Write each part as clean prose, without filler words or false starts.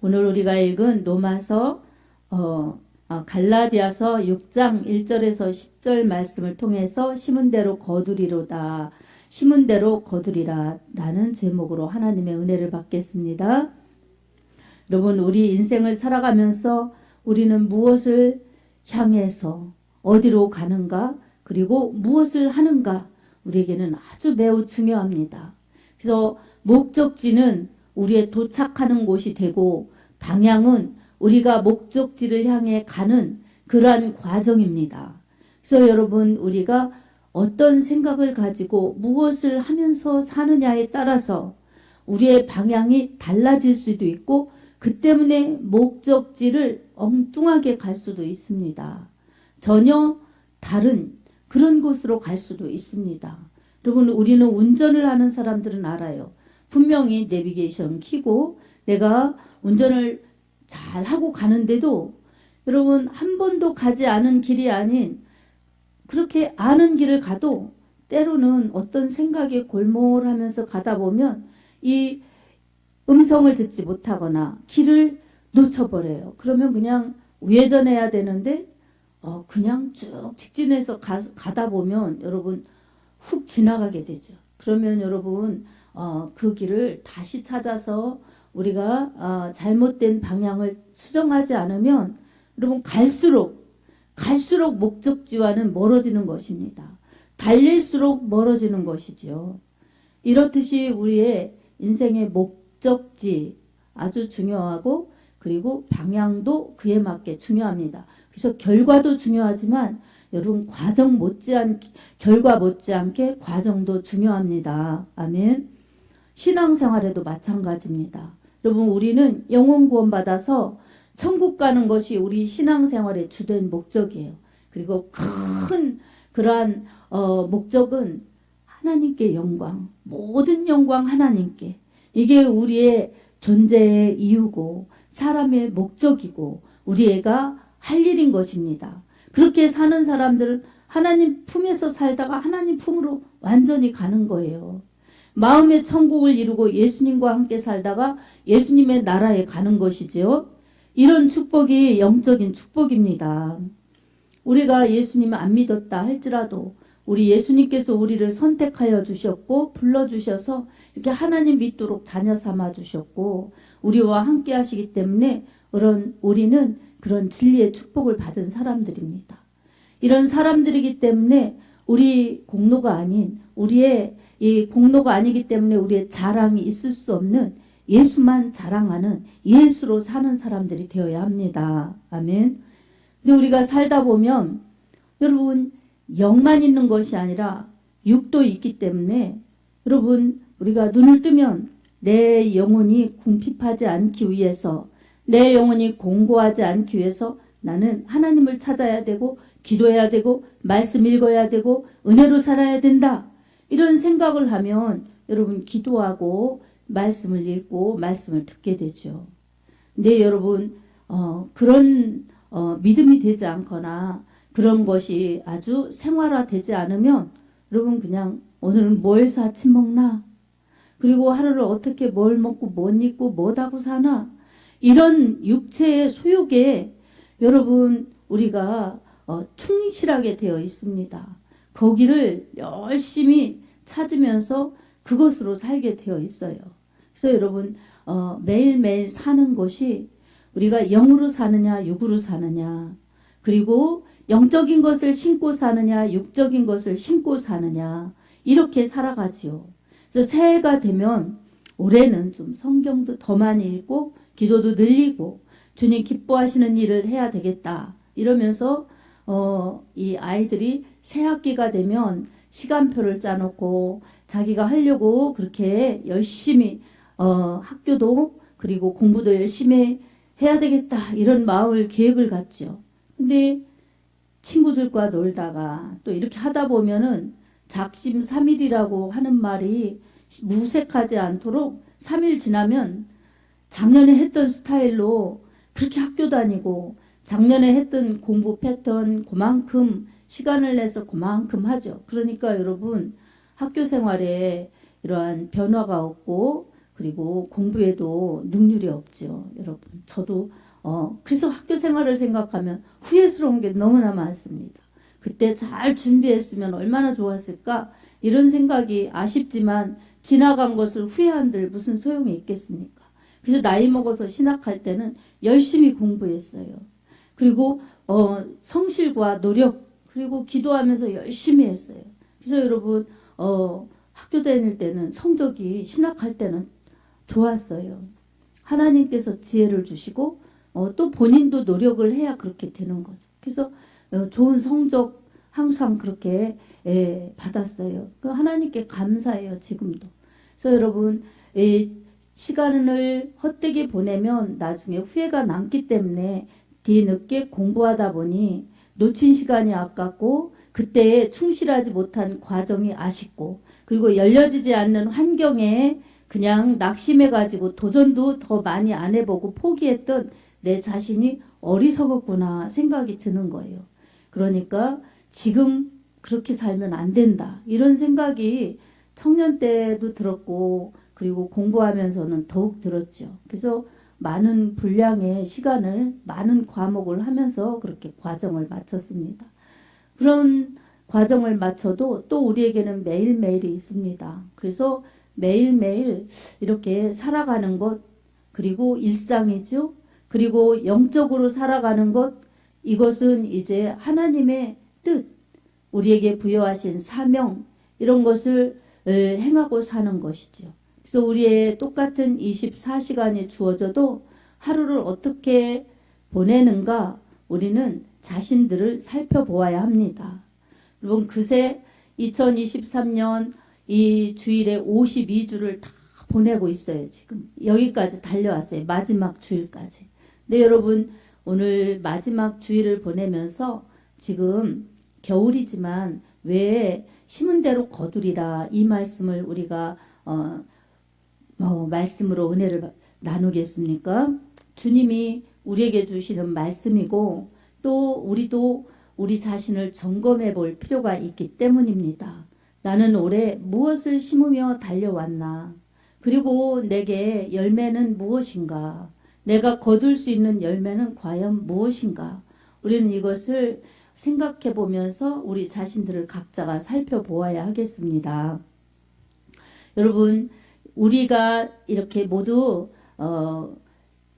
오늘 우리가 읽은 로마서 갈라디아서 6장 1절에서 10절 말씀을 통해서 심은 대로 거두리로다. 심은 대로 거두리라 라는 제목으로 하나님의 은혜를 받겠습니다. 여러분, 우리 인생을 살아가면서 우리는 무엇을 향해서 어디로 가는가, 그리고 무엇을 하는가, 우리에게는 아주 매우 중요합니다. 그래서 목적지는 우리의 도착하는 곳이 되고 방향은 우리가 목적지를 향해 가는 그러한 과정입니다. 그래서 여러분, 우리가 어떤 생각을 가지고 무엇을 하면서 사느냐에 따라서 우리의 방향이 달라질 수도 있고 그 때문에 목적지를 엉뚱하게 갈 수도 있습니다. 전혀 다른 그런 곳으로 갈 수도 있습니다. 여러분, 우리는 운전을 하는 사람들은 알아요. 분명히 내비게이션 켜고 내가 운전을 잘 하고 가는데도 여러분, 한 번도 가지 않은 길이 아닌 그렇게 아는 길을 가도 때로는 어떤 생각에 골몰하면서 가다 보면 이 음성을 듣지 못하거나 길을 놓쳐버려요. 그러면 그냥 우회전해야 되는데 그냥 쭉 직진해서 가다 보면 여러분 훅 지나가게 되죠. 그러면 여러분 그 길을 다시 찾아서 우리가 잘못된 방향을 수정하지 않으면 여러분 갈수록 목적지와는 멀어지는 것입니다. 달릴수록 멀어지는 것이죠. 이렇듯이 우리의 인생의 목적지 아주 중요하고 그리고 방향도 그에 맞게 중요합니다. 그래서 결과도 중요하지만 여러분 결과 못지않게 과정도 중요합니다. 아멘. 신앙생활에도 마찬가지입니다. 여러분, 우리는 영혼 구원받아서 천국 가는 것이 우리 신앙생활의 주된 목적이에요. 그리고 큰 그러한 목적은 하나님께 영광, 모든 영광 하나님께. 이게 우리의 존재의 이유고 사람의 목적이고 우리가 할 일인 것입니다. 그렇게 사는 사람들은 하나님 품에서 살다가 하나님 품으로 완전히 가는 거예요. 마음의 천국을 이루고 예수님과 함께 살다가 예수님의 나라에 가는 것이죠. 이런 축복이 영적인 축복입니다. 우리가 예수님을 안 믿었다 할지라도 우리 예수님께서 우리를 선택하여 주셨고 불러주셔서 이렇게 하나님 믿도록 자녀 삼아 주셨고 우리와 함께 하시기 때문에 우리는 그런 진리의 축복을 받은 사람들입니다. 이런 사람들이기 때문에 우리 공로가 아닌 우리의 이 공로가 아니기 때문에 우리의 자랑이 있을 수 없는 예수만 자랑하는 예수로 사는 사람들이 되어야 합니다. 아멘. 근데 우리가 살다 보면 여러분 영만 있는 것이 아니라 육도 있기 때문에 여러분 우리가 눈을 뜨면 내 영혼이 궁핍하지 않기 위해서 내 영혼이 공고하지 않기 위해서 나는 하나님을 찾아야 되고 기도해야 되고 말씀 읽어야 되고 은혜로 살아야 된다. 이런 생각을 하면 여러분 기도하고 말씀을 읽고 말씀을 듣게 되죠. 근데 여러분 그런 믿음이 되지 않거나 그런 것이 아주 생활화되지 않으면 여러분 그냥 오늘은 뭐 해서 아침 먹나? 그리고 하루를 어떻게 뭘 먹고 못 입고 못 하고 사나? 이런 육체의 소욕에 여러분 우리가 충실하게 되어 있습니다. 거기를 열심히 찾으면서 그것으로 살게 되어 있어요. 그래서 여러분 매일매일 사는 것이 우리가 영으로 사느냐 육으로 사느냐 그리고 영적인 것을 신고 사느냐 육적인 것을 신고 사느냐 이렇게 살아가지요. 그래서 새해가 되면 올해는 좀 성경도 더 많이 읽고 기도도 늘리고 주님 기뻐하시는 일을 해야 되겠다 이러면서 이 아이들이 새 학기가 되면 시간표를 짜놓고 자기가 하려고 그렇게 열심히 학교도 그리고 공부도 열심히 해야 되겠다 이런 마음을 계획을 갖죠. 근데 친구들과 놀다가 또 이렇게 하다 보면은 작심 3일이라고 하는 말이 무색하지 않도록 3일 지나면 작년에 했던 스타일로 그렇게 학교 다니고 작년에 했던 공부 패턴 그만큼 시간을 내서 그만큼 하죠. 그러니까 여러분 학교 생활에 이러한 변화가 없고 그리고 공부에도 능률이 없죠. 여러분, 저도 그래서 학교 생활을 생각하면 후회스러운 게 너무나 많습니다. 그때 잘 준비했으면 얼마나 좋았을까? 이런 생각이 아쉽지만 지나간 것을 후회한들 무슨 소용이 있겠습니까? 그래서 나이 먹어서 신학할 때는 열심히 공부했어요. 그리고 성실과 노력, 그리고 기도하면서 열심히 했어요. 그래서 여러분 학교 다닐 때는 성적이 신학할 때는 좋았어요. 하나님께서 지혜를 주시고 또 본인도 노력을 해야 그렇게 되는 거죠. 그래서 좋은 성적 항상 그렇게 받았어요. 하나님께 감사해요. 지금도. 그래서 여러분 시간을 헛되게 보내면 나중에 후회가 남기 때문에 뒤늦게 공부하다 보니 놓친 시간이 아깝고 그때에 충실하지 못한 과정이 아쉽고 그리고 열려지지 않는 환경에 그냥 낙심해가지고 도전도 더 많이 안 해보고 포기했던 내 자신이 어리석었구나 생각이 드는 거예요. 그러니까 지금 그렇게 살면 안 된다. 이런 생각이 청년 때도 들었고 그리고 공부하면서는 더욱 들었죠. 그래서 많은 분량의 시간을 많은 과목을 하면서 그렇게 과정을 마쳤습니다. 그런 과정을 마쳐도 또 우리에게는 매일매일이 있습니다. 그래서 매일매일 이렇게 살아가는 것 그리고 일상이죠. 그리고 영적으로 살아가는 것 이것은 이제 하나님의 뜻 우리에게 부여하신 사명 이런 것을 행하고 사는 것이죠. 그래서 우리의 똑같은 24시간이 주어져도 하루를 어떻게 보내는가 우리는 자신들을 살펴보아야 합니다. 여러분 그새 2023년 이 주일에 52주를 다 보내고 있어요. 지금 여기까지 달려왔어요. 마지막 주일까지. 네, 여러분 오늘 마지막 주일을 보내면서 지금 겨울이지만 왜 심은 대로 거두리라 이 말씀을 우리가 말씀으로 은혜를 나누겠습니까? 주님이 우리에게 주시는 말씀이고 또 우리도 우리 자신을 점검해 볼 필요가 있기 때문입니다. 나는 올해 무엇을 심으며 달려왔나? 그리고 내게 열매는 무엇인가? 내가 거둘 수 있는 열매는 과연 무엇인가? 우리는 이것을 생각해 보면서 우리 자신들을 각자가 살펴보아야 하겠습니다. 여러분 우리가 이렇게 모두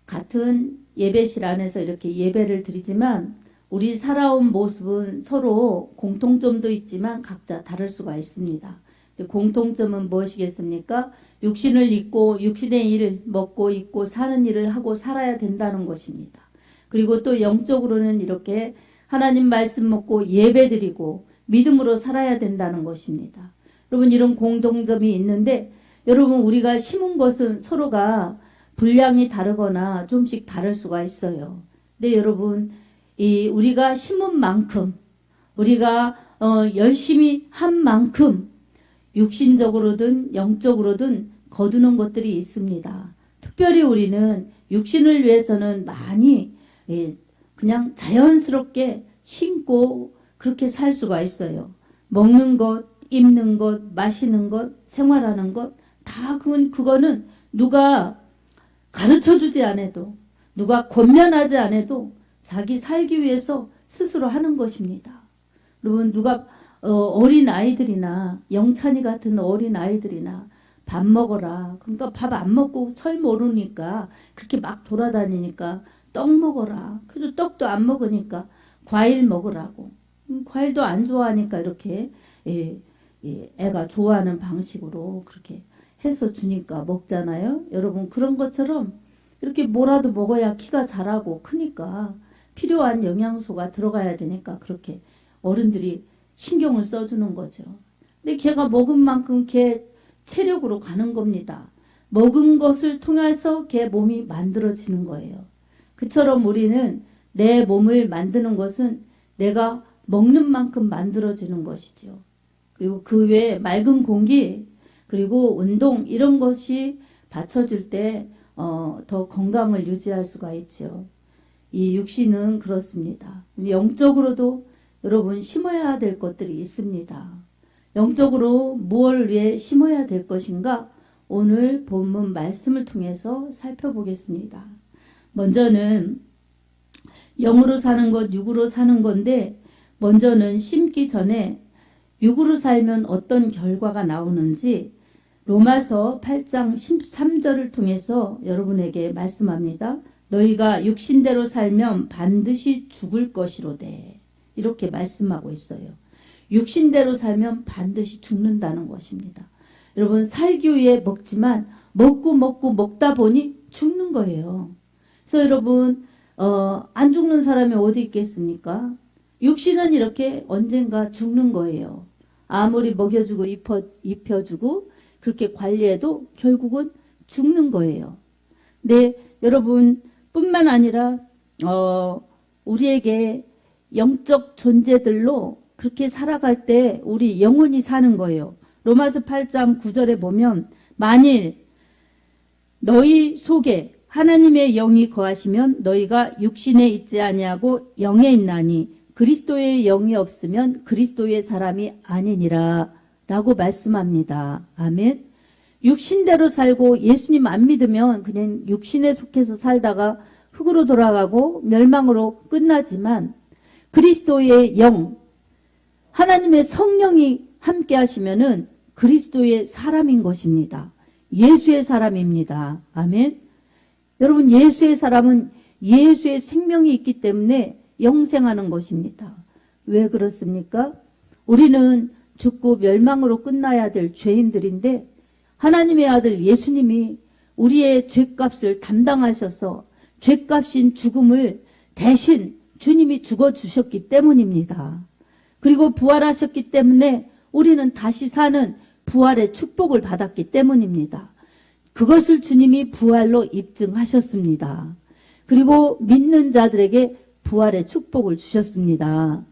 같은 예배실 안에서 이렇게 예배를 드리지만 우리 살아온 모습은 서로 공통점도 있지만 각자 다를 수가 있습니다. 공통점은 무엇이겠습니까? 육신을 입고 육신의 일을 먹고 입고 사는 일을 하고 살아야 된다는 것입니다. 그리고 또 영적으로는 이렇게 하나님 말씀 먹고 예배 드리고 믿음으로 살아야 된다는 것입니다. 여러분 이런 공통점이 있는데 여러분 우리가 심은 것은 서로가 분량이 다르거나 좀씩 다를 수가 있어요. 근데 여러분 우리가 심은 만큼 우리가 열심히 한 만큼 육신적으로든 영적으로든 거두는 것들이 있습니다. 특별히 우리는 육신을 위해서는 많이 그냥 자연스럽게 심고 그렇게 살 수가 있어요. 먹는 것, 입는 것, 마시는 것, 생활하는 것 다 그거는 누가 가르쳐주지 않아도 누가 권면하지 않아도 자기 살기 위해서 스스로 하는 것입니다. 여러분 누가 어린 아이들이나 영찬이 같은 어린 아이들이나 밥 먹어라. 그러니까 밥 안 먹고 철 모르니까 그렇게 막 돌아다니니까 떡 먹어라. 그래도 떡도 안 먹으니까 과일 먹으라고. 과일도 안 좋아하니까 이렇게 애가 좋아하는 방식으로 그렇게 해서 주니까 먹잖아요. 여러분 그런 것처럼 이렇게 뭐라도 먹어야 키가 자라고 크니까 필요한 영양소가 들어가야 되니까 그렇게 어른들이 신경을 써주는 거죠. 근데 걔가 먹은 만큼 걔 체력으로 가는 겁니다. 먹은 것을 통해서 걔 몸이 만들어지는 거예요. 그처럼 우리는 내 몸을 만드는 것은 내가 먹는 만큼 만들어지는 것이죠. 그리고 그 외에 맑은 공기 그리고 운동 이런 것이 받쳐줄 때 더 건강을 유지할 수가 있죠. 이 육신은 그렇습니다. 영적으로도 여러분 심어야 될 것들이 있습니다. 영적으로 무엇을 위해 심어야 될 것인가? 오늘 본문 말씀을 통해서 살펴보겠습니다. 먼저는 영으로 사는 것, 육으로 사는 건데 먼저는 심기 전에 육으로 살면 어떤 결과가 나오는지 로마서 8장 13절을 통해서 여러분에게 말씀합니다. 너희가 육신대로 살면 반드시 죽을 것이로되 이렇게 말씀하고 있어요. 육신대로 살면 반드시 죽는다는 것입니다. 여러분 살기 위해 먹지만 먹다 보니 죽는 거예요. 그래서 여러분 안 죽는 사람이 어디 있겠습니까? 육신은 이렇게 언젠가 죽는 거예요. 아무리 먹여주고 입혀주고 그렇게 관리해도 결국은 죽는 거예요. 근데 여러분 뿐만 아니라 우리에게 영적 존재들로 그렇게 살아갈 때 우리 영혼이 사는 거예요. 로마서 8장 9절에 보면 만일 너희 속에 하나님의 영이 거하시면 너희가 육신에 있지 아니하고 영에 있나니 그리스도의 영이 없으면 그리스도의 사람이 아니니라 라고 말씀합니다. 아멘. 육신대로 살고 예수님 안 믿으면 그냥 육신에 속해서 살다가 흙으로 돌아가고 멸망으로 끝나지만 그리스도의 영, 하나님의 성령이 함께 하시면은 그리스도의 사람인 것입니다. 예수의 사람입니다. 아멘. 여러분 예수의 사람은 예수의 생명이 있기 때문에 영생하는 것입니다. 왜 그렇습니까? 우리는 죽고 멸망으로 끝나야 될 죄인들인데 하나님의 아들 예수님이 우리의 죄값을 담당하셔서 죄값인 죽음을 대신 주님이 죽어주셨기 때문입니다. 그리고 부활하셨기 때문에 우리는 다시 사는 부활의 축복을 받았기 때문입니다. 그것을 주님이 부활로 입증하셨습니다. 그리고 믿는 자들에게 부활의 축복을 주셨습니다.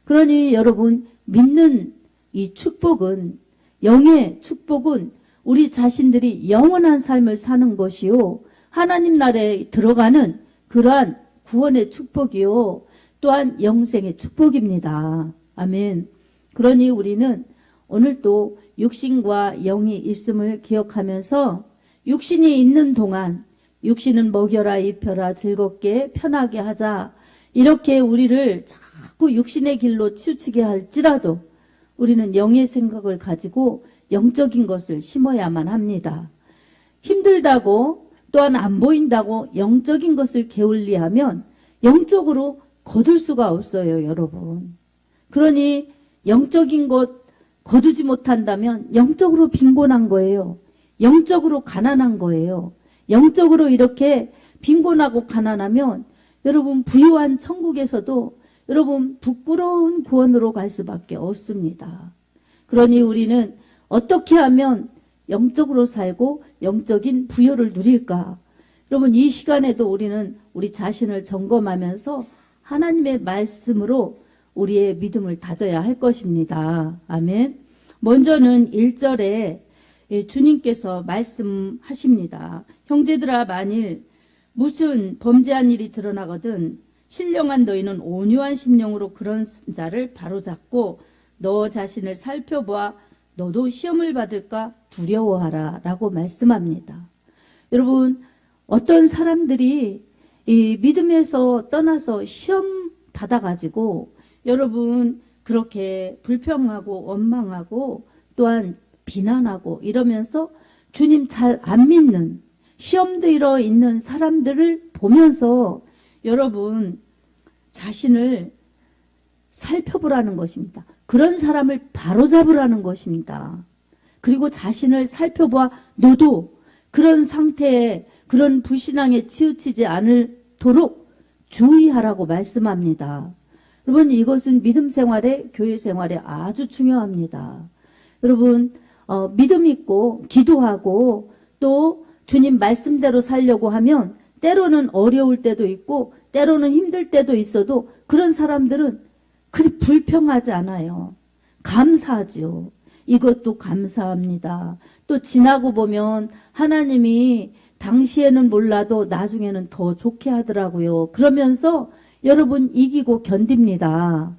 그러니 여러분 믿는 이 축복은 영의 축복은 우리 자신들이 영원한 삶을 사는 것이요 하나님 나라에 들어가는 그러한 구원의 축복이요 또한 영생의 축복입니다. 아멘. 그러니 우리는 오늘도 육신과 영이 있음을 기억하면서 육신이 있는 동안 육신은 먹여라 입혀라 즐겁게 편하게 하자 이렇게 우리를 자꾸 육신의 길로 치우치게 할지라도 우리는 영의 생각을 가지고 영적인 것을 심어야만 합니다. 힘들다고 또한 안 보인다고 영적인 것을 게을리하면 영적으로 거둘 수가 없어요, 여러분. 그러니 영적인 것 거두지 못한다면 영적으로 빈곤한 거예요. 영적으로 가난한 거예요. 영적으로 이렇게 빈곤하고 가난하면 여러분 부유한 천국에서도 여러분 부끄러운 구원으로 갈 수밖에 없습니다. 그러니 우리는 어떻게 하면 영적으로 살고 영적인 부여를 누릴까? 여러분 이 시간에도 우리는 우리 자신을 점검하면서 하나님의 말씀으로 우리의 믿음을 다져야 할 것입니다. 아멘. 먼저는 1절에 주님께서 말씀하십니다. 형제들아 만일 무슨 범죄한 일이 드러나거든 신령한 너희는 온유한 심령으로 그런 자를 바로잡고 너 자신을 살펴보아 너도 시험을 받을까 두려워하라 라고 말씀합니다. 여러분 어떤 사람들이 이 믿음에서 떠나서 시험 받아가지고 여러분 그렇게 불평하고 원망하고 또한 비난하고 이러면서 주님 잘 안 믿는 시험 들어 있는 사람들을 보면서 여러분 자신을 살펴보라는 것입니다. 그런 사람을 바로잡으라는 것입니다. 그리고 자신을 살펴봐 너도 그런 상태에 그런 불신앙에 치우치지 않도록 주의하라고 말씀합니다. 여러분 이것은 믿음 생활에 교회 생활에 아주 중요합니다. 여러분 믿음 있고 기도하고 또 주님 말씀대로 살려고 하면 때로는 어려울 때도 있고 때로는 힘들 때도 있어도 그런 사람들은 그리 불평하지 않아요. 감사하죠. 이것도 감사합니다. 또 지나고 보면 하나님이 당시에는 몰라도 나중에는 더 좋게 하더라고요. 그러면서 여러분 이기고 견딥니다.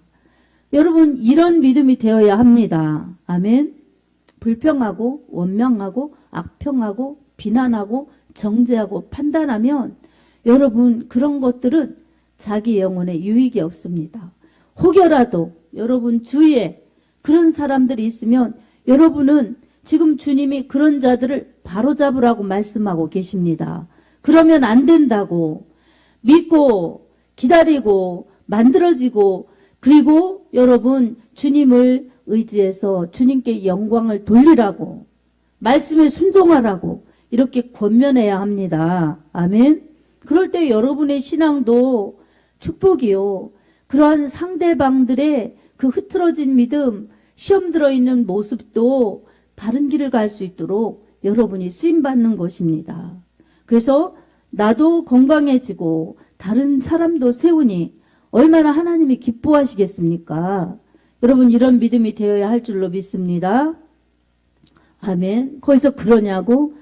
여러분 이런 믿음이 되어야 합니다. 아멘. 불평하고 원망하고 악평하고 비난하고 정죄하고 판단하면 여러분 그런 것들은 자기 영혼에 유익이 없습니다. 혹여라도 여러분 주위에 그런 사람들이 있으면 여러분은 지금 주님이 그런 자들을 바로잡으라고 말씀하고 계십니다. 그러면 안 된다고 믿고 기다리고 만들어지고 그리고 여러분 주님을 의지해서 주님께 영광을 돌리라고 말씀에 순종하라고 이렇게 권면해야 합니다. 아멘. 그럴 때 여러분의 신앙도 축복이요. 그러한 상대방들의 그 흐트러진 믿음, 시험 들어있는 모습도 바른 길을 갈 수 있도록 여러분이 쓰임받는 것입니다. 그래서 나도 건강해지고 다른 사람도 세우니 얼마나 하나님이 기뻐하시겠습니까? 여러분 이런 믿음이 되어야 할 줄로 믿습니다. 아멘. 거기서 그러냐고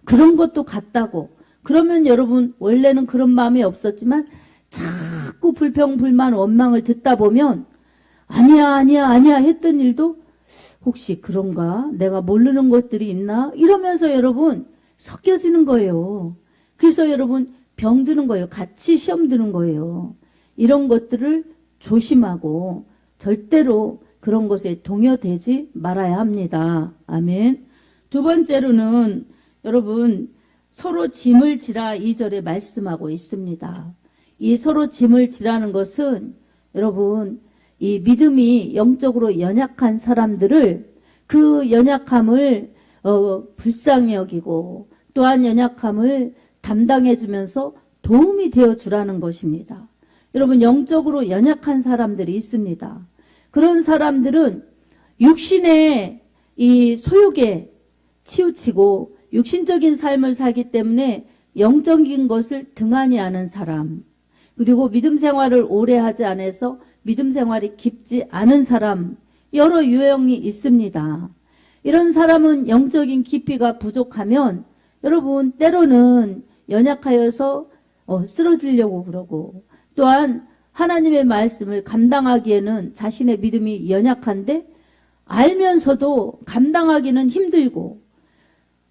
그런 것도 같다고 그러면 여러분 원래는 그런 마음이 없었지만 자꾸 불평불만 원망을 듣다 보면 아니야 했던 일도 혹시 그런가? 내가 모르는 것들이 있나? 이러면서 여러분 섞여지는 거예요. 그래서 여러분 병드는 거예요. 같이 시험 드는 거예요. 이런 것들을 조심하고 절대로 그런 것에 동요되지 말아야 합니다. 아멘. 두 번째로는 여러분 서로 짐을 지라 2절에 말씀하고 있습니다. 이 서로 짐을 지라는 것은 여러분 이 믿음이 영적으로 연약한 사람들을 그 연약함을 불쌍히 여기고 또한 연약함을 담당해 주면서 도움이 되어 주라는 것입니다. 여러분 영적으로 연약한 사람들이 있습니다. 그런 사람들은 육신의 이 소욕에 치우치고 육신적인 삶을 살기 때문에 영적인 것을 등한히 하는 사람, 그리고 믿음 생활을 오래 하지 않아서 믿음 생활이 깊지 않은 사람, 여러 유형이 있습니다. 이런 사람은 영적인 깊이가 부족하면 여러분 때로는 연약하여서 쓰러지려고 그러고 또한 하나님의 말씀을 감당하기에는 자신의 믿음이 연약한데 알면서도 감당하기는 힘들고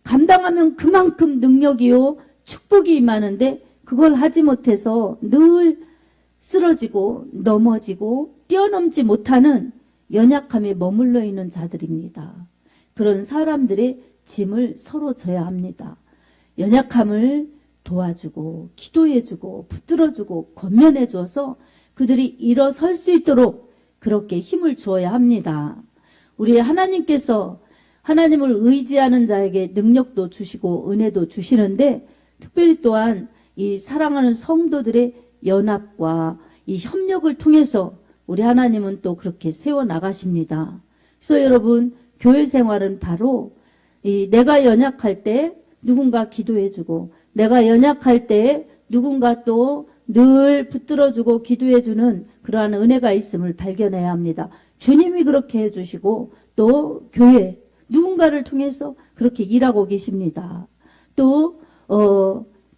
감당하면 그만큼 능력이요 축복이 임하는데 그걸 하지 못해서 늘 쓰러지고 넘어지고 뛰어넘지 못하는 연약함에 머물러 있는 자들입니다. 그런 사람들의 짐을 서로 져야 합니다. 연약함을 도와주고 기도해주고 붙들어주고 권면해 주어서 그들이 일어설 수 있도록 그렇게 힘을 주어야 합니다. 우리 하나님께서 하나님을 의지하는 자에게 능력도 주시고 은혜도 주시는데 특별히 또한 이 사랑하는 성도들의 연합과 이 협력을 통해서 우리 하나님은 또 그렇게 세워나가십니다. 그래서 여러분 교회 생활은 바로 이 내가 연약할 때 누군가 기도해주고 내가 연약할 때 누군가 또 늘 붙들어주고 기도해주는 그러한 은혜가 있음을 발견해야 합니다. 주님이 그렇게 해주시고 또 교회 누군가를 통해서 그렇게 일하고 계십니다. 또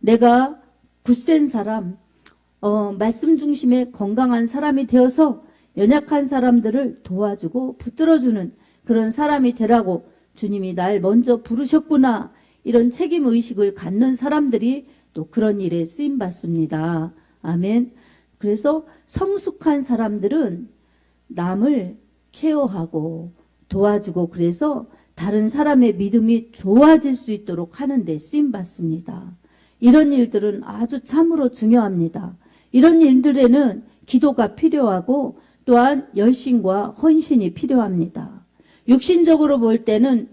내가 굳센 사람 말씀 중심의 건강한 사람이 되어서 연약한 사람들을 도와주고 붙들어주는 그런 사람이 되라고 주님이 날 먼저 부르셨구나 이런 책임의식을 갖는 사람들이 또 그런 일에 쓰임받습니다. 아멘. 그래서 성숙한 사람들은 남을 케어하고 도와주고 그래서 다른 사람의 믿음이 좋아질 수 있도록 하는 데 쓰임받습니다. 이런 일들은 아주 참으로 중요합니다. 이런 일들에는 기도가 필요하고 또한 열심과 헌신이 필요합니다. 육신적으로 볼 때는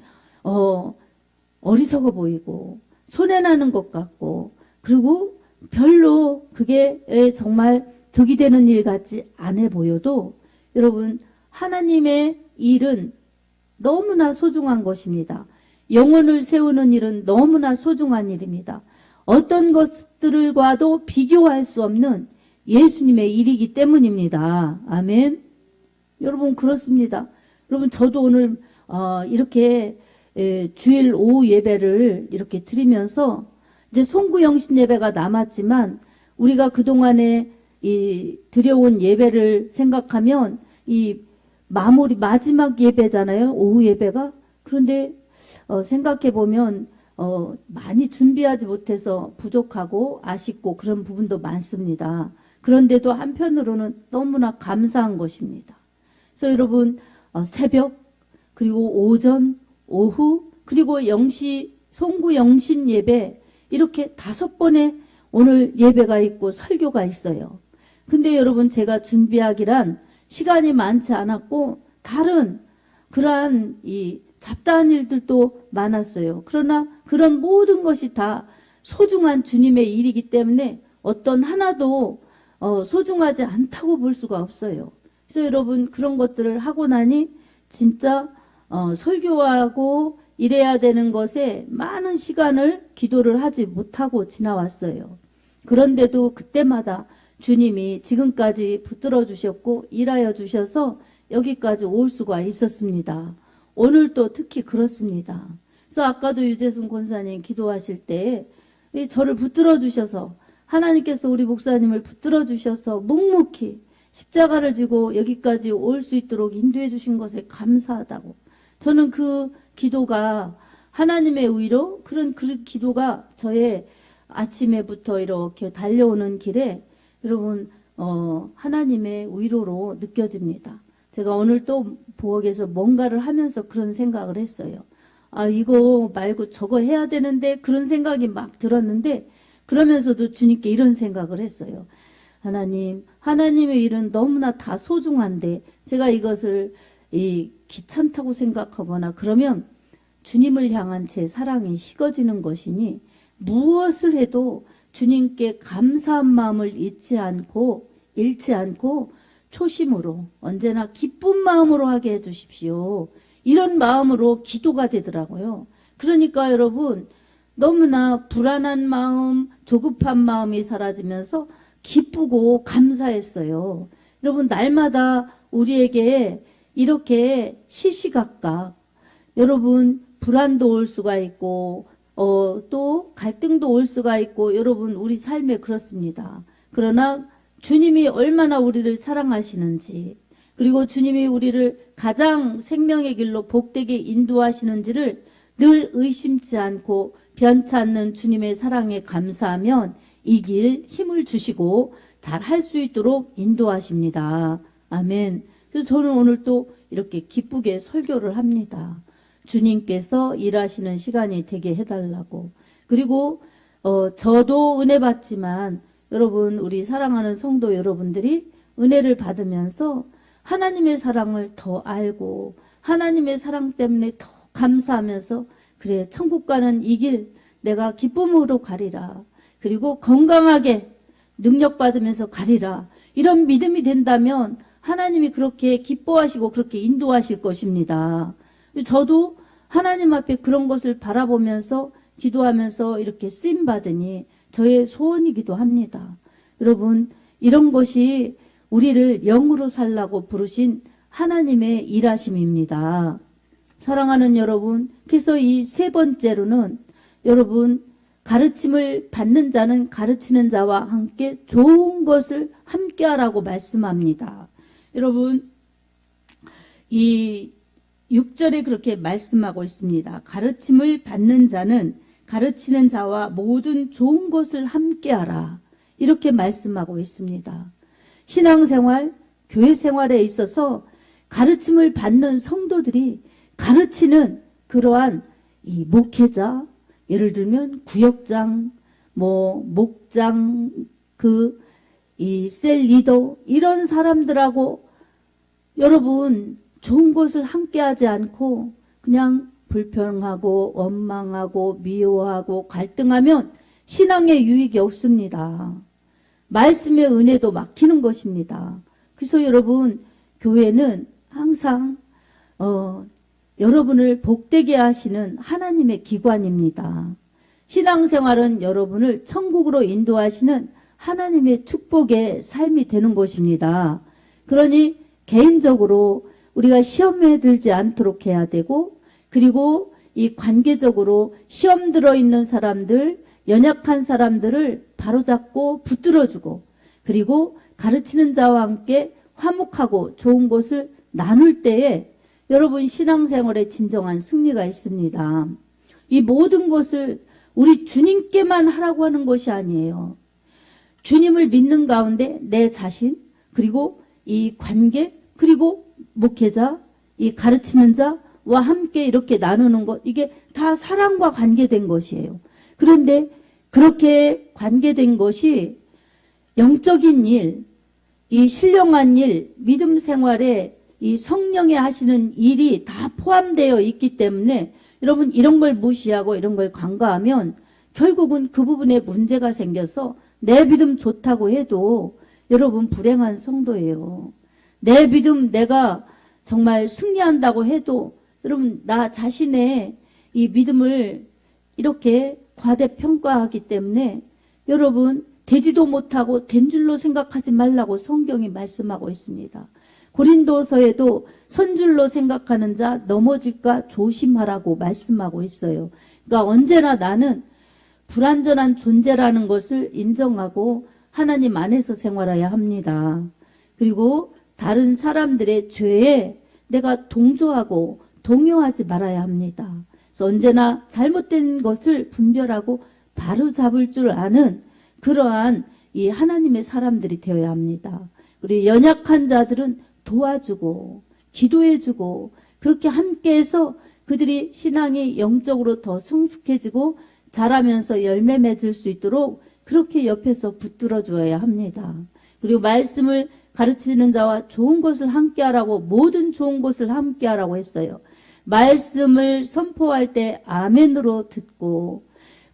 어리석어 보이고 손해나는 것 같고 그리고 별로 그게 정말 득이 되는 일 같지 않아 보여도 여러분 하나님의 일은 너무나 소중한 것입니다. 영혼을 세우는 일은 너무나 소중한 일입니다. 어떤 것들과도 비교할 수 없는 예수님의 일이기 때문입니다. 아멘. 여러분 그렇습니다. 여러분 저도 오늘 이렇게 주일 오후 예배를 이렇게 드리면서 이제 송구영신 예배가 남았지만 우리가 그동안에 드려온 예배를 생각하면 이 마지막 예배잖아요. 오후 예배가. 그런데 생각해 보면 많이 준비하지 못해서 부족하고 아쉽고 그런 부분도 많습니다. 그런데도 한편으로는 너무나 감사한 것입니다. 그래서 여러분 새벽 그리고 오전, 오후 그리고 송구 영신 예배 이렇게 5번의 오늘 예배가 있고 설교가 있어요. 근데 여러분 제가 준비하기란 시간이 많지 않았고 다른 그러한 이 잡다한 일들도 많았어요. 그러나 그런 모든 것이 다 소중한 주님의 일이기 때문에 어떤 하나도 소중하지 않다고 볼 수가 없어요. 그래서 여러분 그런 것들을 하고 나니 진짜 설교하고 이래야 되는 것에 많은 시간을 기도를 하지 못하고 지나왔어요. 그런데도 그때마다 주님이 지금까지 붙들어 주셨고 일하여 주셔서 여기까지 올 수가 있었습니다. 오늘도 특히 그렇습니다. 그래서 아까도 유재순 권사님 기도하실 때 저를 붙들어 주셔서 하나님께서 우리 목사님을 붙들어 주셔서 묵묵히 십자가를 지고 여기까지 올 수 있도록 인도해 주신 것에 감사하다고. 저는 그 기도가 하나님의 의로 그런 그 기도가 저의 아침에부터 이렇게 달려오는 길에 여러분 하나님의 위로로 느껴집니다. 제가 오늘 또 부엌에서 뭔가를 하면서 그런 생각을 했어요. 이거 말고 저거 해야 되는데 그런 생각이 막 들었는데 그러면서도 주님께 이런 생각을 했어요. 하나님의 일은 너무나 다 소중한데 제가 이것을 귀찮다고 생각하거나 그러면 주님을 향한 제 사랑이 식어지는 것이니 무엇을 해도 주님께 감사한 마음을 잃지 않고 초심으로 언제나 기쁜 마음으로 하게 해주십시오. 이런 마음으로 기도가 되더라고요. 그러니까 여러분 너무나 불안한 마음, 조급한 마음이 사라지면서 기쁘고 감사했어요. 여러분 날마다 우리에게 이렇게 시시각각 여러분 불안도 올 수가 있고 또 갈등도 올 수가 있고 여러분 우리 삶에 그렇습니다. 그러나 주님이 얼마나 우리를 사랑하시는지 그리고 주님이 우리를 가장 생명의 길로 복되게 인도하시는지를 늘 의심치 않고 변치 않는 주님의 사랑에 감사하면 이 길 힘을 주시고 잘 할 수 있도록 인도하십니다. 아멘. 그래서 저는 오늘 또 이렇게 기쁘게 설교를 합니다. 주님께서 일하시는 시간이 되게 해달라고. 그리고 저도 은혜 받지만 여러분 우리 사랑하는 성도 여러분들이 은혜를 받으면서 하나님의 사랑을 더 알고 하나님의 사랑 때문에 더 감사하면서 그래 천국 가는 이 길 내가 기쁨으로 가리라. 그리고 건강하게 능력받으면서 가리라. 이런 믿음이 된다면 하나님이 그렇게 기뻐하시고 그렇게 인도하실 것입니다. 저도 하나님 앞에 그런 것을 바라보면서 기도하면서 이렇게 쓰임받으니 저의 소원이기도 합니다. 여러분 이런 것이 우리를 영으로 살라고 부르신 하나님의 일하심입니다. 사랑하는 여러분, 그래서 이 세 번째로는 여러분 가르침을 받는 자는 가르치는 자와 함께 좋은 것을 함께하라고 말씀합니다. 여러분 이 6절에 그렇게 말씀하고 있습니다. 가르침을 받는 자는 가르치는 자와 모든 좋은 것을 함께하라. 이렇게 말씀하고 있습니다. 신앙생활, 교회생활에 있어서 가르침을 받는 성도들이 가르치는 그러한 이 목회자, 예를 들면 구역장, 목장, 이 셀 리더 이런 사람들하고 여러분 좋은 것을 함께하지 않고 그냥 불평하고 원망하고 미워하고 갈등하면 신앙에 유익이 없습니다. 말씀의 은혜도 막히는 것입니다. 그래서 여러분 교회는 항상 여러분을 복되게 하시는 하나님의 기관입니다. 신앙생활은 여러분을 천국으로 인도하시는 하나님의 축복의 삶이 되는 것입니다. 그러니 개인적으로 우리가 시험에 들지 않도록 해야 되고 그리고 이 관계적으로 시험 들어있는 사람들, 연약한 사람들을 바로잡고 붙들어주고 그리고 가르치는 자와 함께 화목하고 좋은 것을 나눌 때에 여러분 신앙생활에 진정한 승리가 있습니다. 이 모든 것을 우리 주님께만 하라고 하는 것이 아니에요. 주님을 믿는 가운데 내 자신, 그리고 이 관계, 그리고 목회자, 이 가르치는 자와 함께 이렇게 나누는 것, 이게 다 사랑과 관계된 것이에요. 그런데 그렇게 관계된 것이 영적인 일, 이 신령한 일, 믿음 생활에 이 성령이 하시는 일이 다 포함되어 있기 때문에 여러분 이런 걸 무시하고 이런 걸 간과하면 결국은 그 부분에 문제가 생겨서 내 믿음 좋다고 해도 여러분 불행한 성도예요. 내 믿음 내가 정말 승리한다고 해도 여러분 나 자신의 이 믿음을 이렇게 과대평가하기 때문에 여러분 되지도 못하고 된 줄로 생각하지 말라고 성경이 말씀하고 있습니다. 고린도서에도 선줄로 생각하는 자 넘어질까 조심하라고 말씀하고 있어요. 그러니까 언제나 나는 불완전한 존재라는 것을 인정하고 하나님 안에서 생활해야 합니다. 그리고 다른 사람들의 죄에 내가 동조하고 동요하지 말아야 합니다. 그래서 언제나 잘못된 것을 분별하고 바로 잡을 줄 아는 그러한 이 하나님의 사람들이 되어야 합니다. 우리 연약한 자들은 도와주고 기도해주고 그렇게 함께해서 그들이 신앙이 영적으로 더 성숙해지고 자라면서 열매 맺을 수 있도록 그렇게 옆에서 붙들어 주어야 합니다. 그리고 말씀을 가르치는 자와 좋은 것을 함께하라고 모든 좋은 것을 함께하라고 했어요. 말씀을 선포할 때 아멘으로 듣고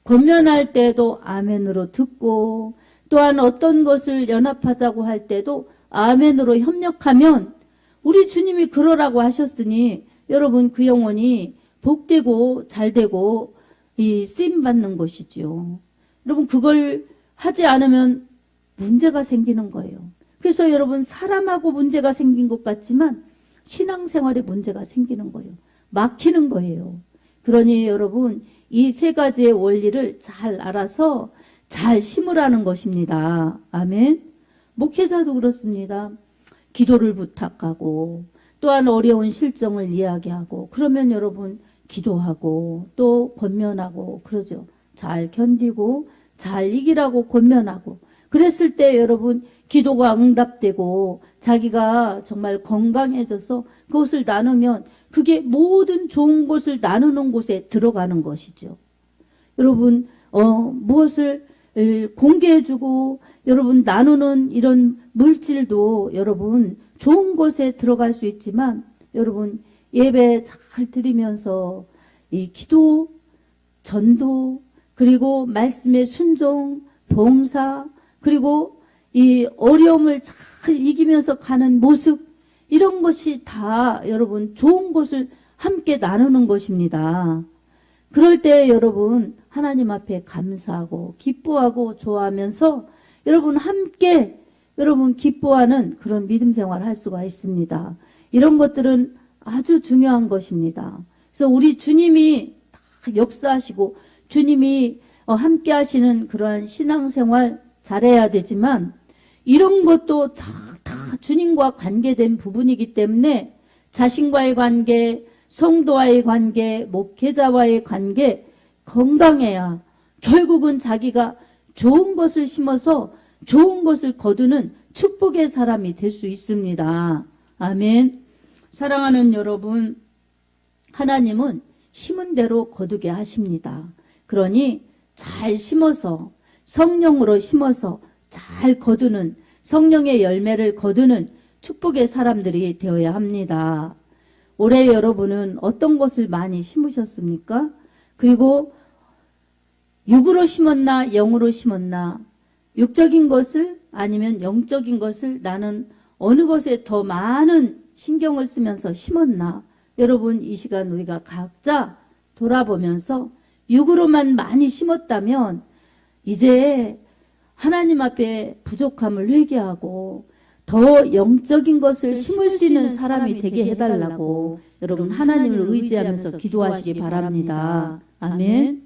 권면할 때도 아멘으로 듣고 또한 어떤 것을 연합하자고 할 때도 아멘으로 협력하면 우리 주님이 그러라고 하셨으니 여러분 그 영혼이 복되고 잘되고 이 쓰임받는 것이죠. 여러분 그걸 하지 않으면 문제가 생기는 거예요. 그래서 여러분 사람하고 문제가 생긴 것 같지만 신앙생활에 문제가 생기는 거예요. 막히는 거예요. 그러니 여러분 이 세 가지의 원리를 잘 알아서 잘 심으라는 것입니다. 아멘. 목회자도 그렇습니다. 기도를 부탁하고 또한 어려운 실정을 이야기하고 그러면 여러분 기도하고 또 권면하고 그러죠. 잘 견디고 잘 이기라고 권면하고 그랬을 때 여러분 기도가 응답되고 자기가 정말 건강해져서 그것을 나누면 그게 모든 좋은 것을 나누는 곳에 들어가는 것이죠. 여러분 무엇을 공개해주고 여러분 나누는 이런 물질도 여러분 좋은 곳에 들어갈 수 있지만 여러분 예배 잘 드리면서 이 기도, 전도, 그리고 말씀의 순종, 봉사, 그리고 이 어려움을 잘 이기면서 가는 모습 이런 것이 다 여러분 좋은 것을 함께 나누는 것입니다. 그럴 때 여러분 하나님 앞에 감사하고 기뻐하고 좋아하면서 여러분 함께 여러분 기뻐하는 그런 믿음 생활을 할 수가 있습니다. 이런 것들은 아주 중요한 것입니다. 그래서 우리 주님이 다 역사하시고 주님이 함께 하시는 그러한 신앙생활 잘해야 되지만 이런 것도 다 주님과 관계된 부분이기 때문에 자신과의 관계, 성도와의 관계, 목회자와의 관계 건강해야 결국은 자기가 좋은 것을 심어서 좋은 것을 거두는 축복의 사람이 될 수 있습니다. 아멘. 사랑하는 여러분, 하나님은 심은 대로 거두게 하십니다. 그러니 잘 심어서 성령으로 심어서 잘 거두는 성령의 열매를 거두는 축복의 사람들이 되어야 합니다. 올해 여러분은 어떤 것을 많이 심으셨습니까? 그리고 육으로 심었나 영으로 심었나 육적인 것을 아니면 영적인 것을 나는 어느 것에 더 많은 신경을 쓰면서 심었나? 여러분 이 시간 우리가 각자 돌아보면서 육으로만 많이 심었다면 이제 하나님 앞에 부족함을 회개하고 더 영적인 것을 심을 수 있는 사람이 되게 해달라고 여러분 하나님을 의지하면서 기도하시기 바랍니다. 아멘.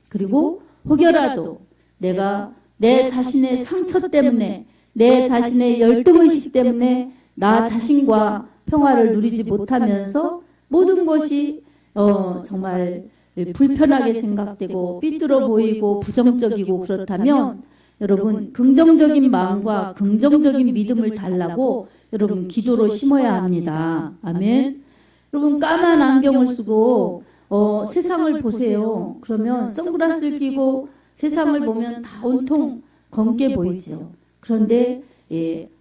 그리고 혹여라도 내가 내 자신의 상처 때문에 내 자신의 열등의식 때문에 나 자신과 평화를 누리지 못하면서 모든 것이 정말 불편하게 생각되고 삐뚤어 보이고 부정적이고 그렇다면 여러분 긍정적인 마음과 긍정적인 믿음을 달라고 여러분 기도로 심어야 합니다. 아멘. 여러분 까만 안경을 쓰고 세상을 보세요. 그러면 선글라스를 끼고 세상을 보면 다 온통 검게 보이죠. 그런데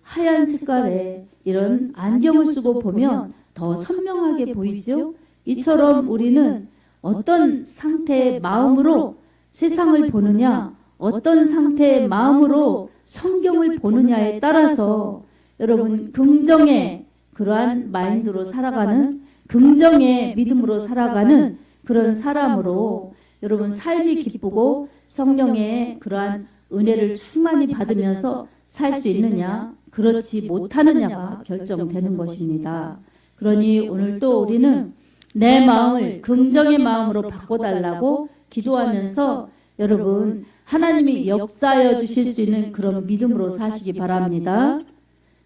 하얀 색깔의 이런 안경을 쓰고 보면 더 선명하게 보이죠. 이처럼 우리는 어떤 상태의 마음으로 세상을 보느냐, 어떤 상태의 마음으로 성경을 보느냐에 따라서 여러분 긍정의 그러한 마인드로 살아가는, 긍정의 믿음으로 살아가는 그런 사람으로 여러분 삶이 기쁘고 성령의 그러한 은혜를 충만히 받으면서 살 수 있느냐, 그렇지 못하느냐가 결정되는 것입니다. 그러니 오늘 또 우리는 내 마음을 긍정의 마음으로 바꿔달라고 기도하면서 여러분 하나님이 역사하여 주실 수 있는 그런 믿음으로 사시기 바랍니다.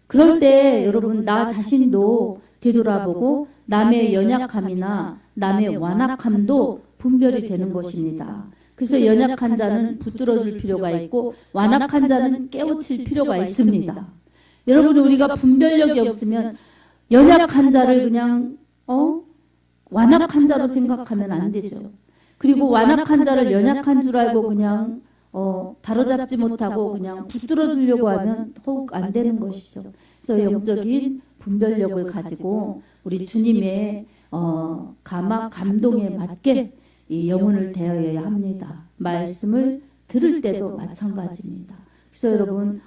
그럴 때 여러분 나 자신도 되돌아보고 남의 연약함이나 남의 완악함도 분별이 되는 것입니다. 그래서 연약한 자는 붙들어줄 필요가 있고 완악한 자는 깨우칠 필요가 있습니다. 여러분 우리가 분별력이 없으면 연약한 자를 그냥 완악한 자로 생각하면 안 되죠. 그리고 완악한 자를 연약한 줄 알고 그냥 바로잡지 못하고 그냥 붙들어 주려고 하면 더욱 안 되는 것이죠. 그래서 영적인 분별력을 가지고 우리 주님의 감동에 맞게 이 영혼을 대하여야 합니다. 말씀을 들을 때도 마찬가지입니다. 그래서 여러분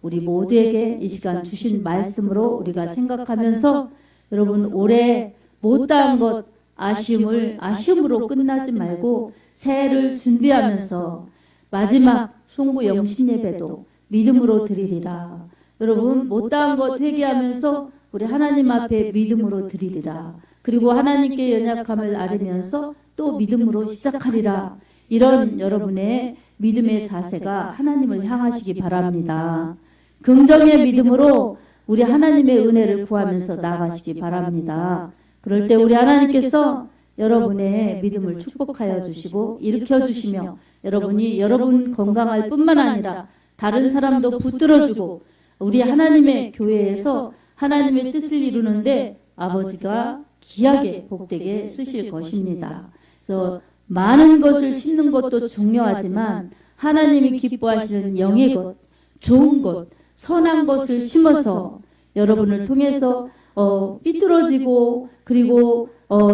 우리 모두에게 이 시간 주신 말씀으로 우리가 생각하면서 여러분 올해 못다한 것 아쉬움으로 끝나지 말고 새해를 준비하면서 마지막 송구 영신 예배도 믿음으로 드리리라. 여러분 못다한 것 회개하면서 우리 하나님 앞에 믿음으로 드리리라. 그리고 하나님께 연약함을 아뢰면서 또 믿음으로 시작하리라. 이런 여러분의 믿음의 자세가 하나님을 향하시기 바랍니다. 긍정의 믿음으로 우리 하나님의 은혜를 구하면서 나아가시기 바랍니다. 그럴 때 우리 하나님께서 여러분의 믿음을 축복하여 주시고 일으켜 주시며 여러분이 여러분 건강할 뿐만 아니라 다른 사람도 붙들어주고 우리 하나님의 교회에서 하나님의 뜻을 이루는데 아버지가 귀하게 복되게 쓰실 것입니다. 그래서 많은 것을 심는 것도 중요하지만 하나님이 기뻐하시는 영의 것, 좋은 것, 선한 것을 심어서 여러분을 통해서 삐뚤어지고 그리고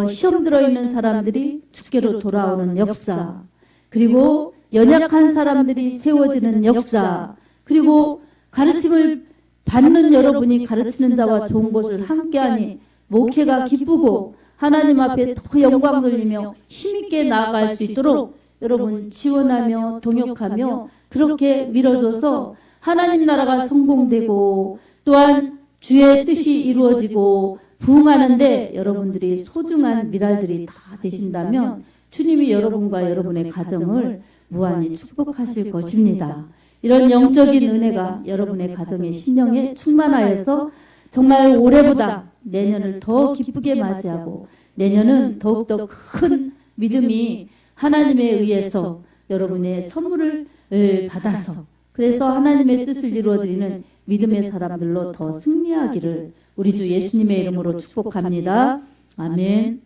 시험 들어있는 사람들이 주께로 돌아오는 역사, 그리고 연약한 사람들이 세워지는 역사, 그리고 가르침을 받는 여러분이 가르치는 자와 좋은 것을 함께하니 목회가 기쁘고 하나님 앞에 더 영광 돌리며 힘있게 나아갈 수 있도록 여러분 지원하며 동역하며 그렇게 밀어줘서 하나님 나라가 성공되고 또한 주의 뜻이 이루어지고 부흥하는데 여러분들이 소중한 미랄들이 다 되신다면 주님이 여러분과 여러분의 가정을 무한히 축복하실 것입니다. 이런 영적인 은혜가 여러분의 가정의 심령에 충만하여서 정말 올해보다 내년을 더 기쁘게 맞이하고 내년은 더욱더 큰 믿음이 하나님에 의해서 여러분의 선물을 받아서 그래서 하나님의 뜻을 이루어드리는 믿음의 사람들로 더 승리하기를 우리 주 예수님의 이름으로 축복합니다. 아멘.